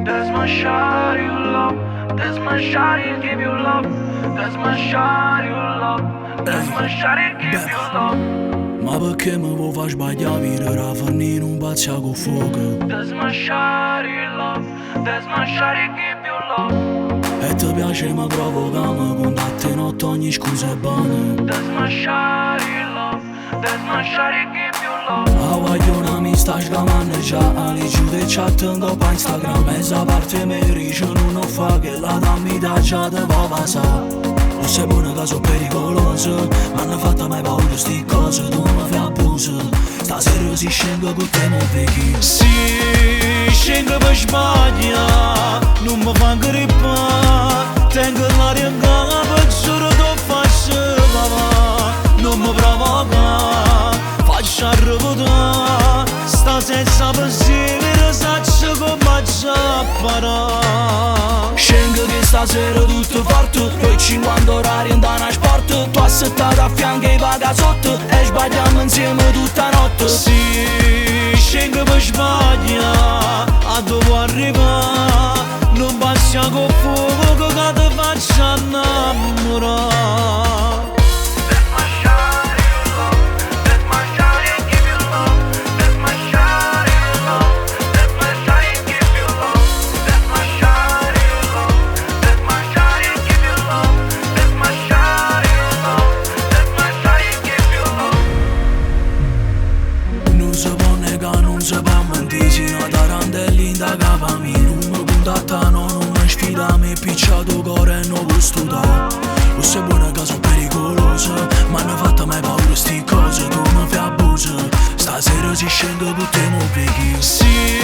That's my shot, you love. That's my shot, you give you love. That's my shot, you love. That's my shot, you give you love. Ma perché mi vuoi far sbagliare vivere a finire un bacia con fuoco? That's my shot, you love. That's my shot, you give you love. E ti piace ma provoca, ma con te notte ogni scusa è buona. That's my shot, you love. That's my shot, you give you love. A guagliona mi sta scamando già, alle giude chattando pa Instagram. E sta parte mi dice non fa che la dammi da già te va passare. Non sei buona che sono pericolosa, ma hanno fatto mai paura sti cose, tu mi fai abuso. Stasera si scende con te non vedi. Si scende per sbaglia, non mi fa grippare. Tengo l'aria in capo, giuro che faccio papà. Non mi provoca, faccio arrabbiare. Sta senza pensiero, saccio come già parare. Scendo che stasera tutto forte, poi 50 orari andano a sport. Tu assettato a fianco e paga sotto, e sbagliamo insieme tutta notte. Si scendo per sbaglia, a dove arriva. Non passi con fuoco che ti faccio innamorare. Non si può mentire, sino a tarantelli da capa mia. Non mi contattano, non mi sfida, mi picciato cuore e non può studiare. Non sei buona che sono pericolosa, ma hanno fatto mai paura sti cose, tu mi fai abuso. Stasera si scende con te non vedi. Si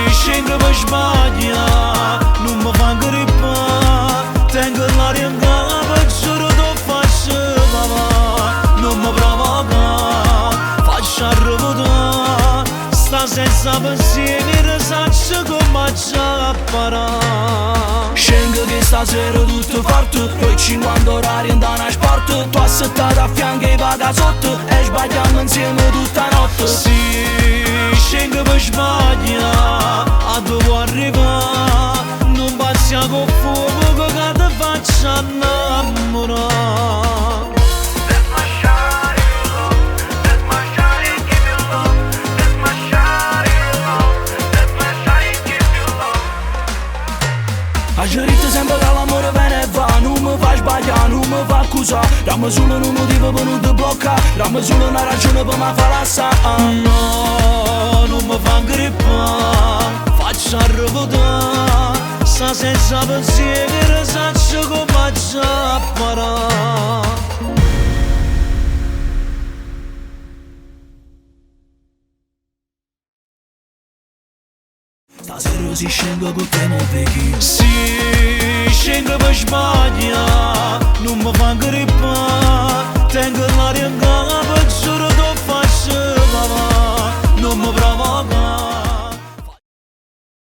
scende per sbaglia, non mi fa grippare. Tengo l'aria in capo, giuro che faccio papà. Non mi provoca, faccio arrabbiare. Sta senza pensiero, saccio come già parare. Scendo che stasera tutto forte, poi 50 orari andano a sport. Tu assettato a fianco e paga sotto, e sbagliamo insieme tutta notte. Si scendo per sbaglia, a dove arriva. Non passi con fuoco che ti faccio innamorare. A gerite sempre che l'amore viene e va, non mi fa sbagliare, non mi fa accusare. Dammi solo un motivo per non ti bloccare, dammi solo una ragione per mi far lasciare. No, non mi fa grippare, faccio arrabbiare. Sta senza pensiero, saccio come già parare. Stasera si scende con te non vedi. Si scende per sbaglia, non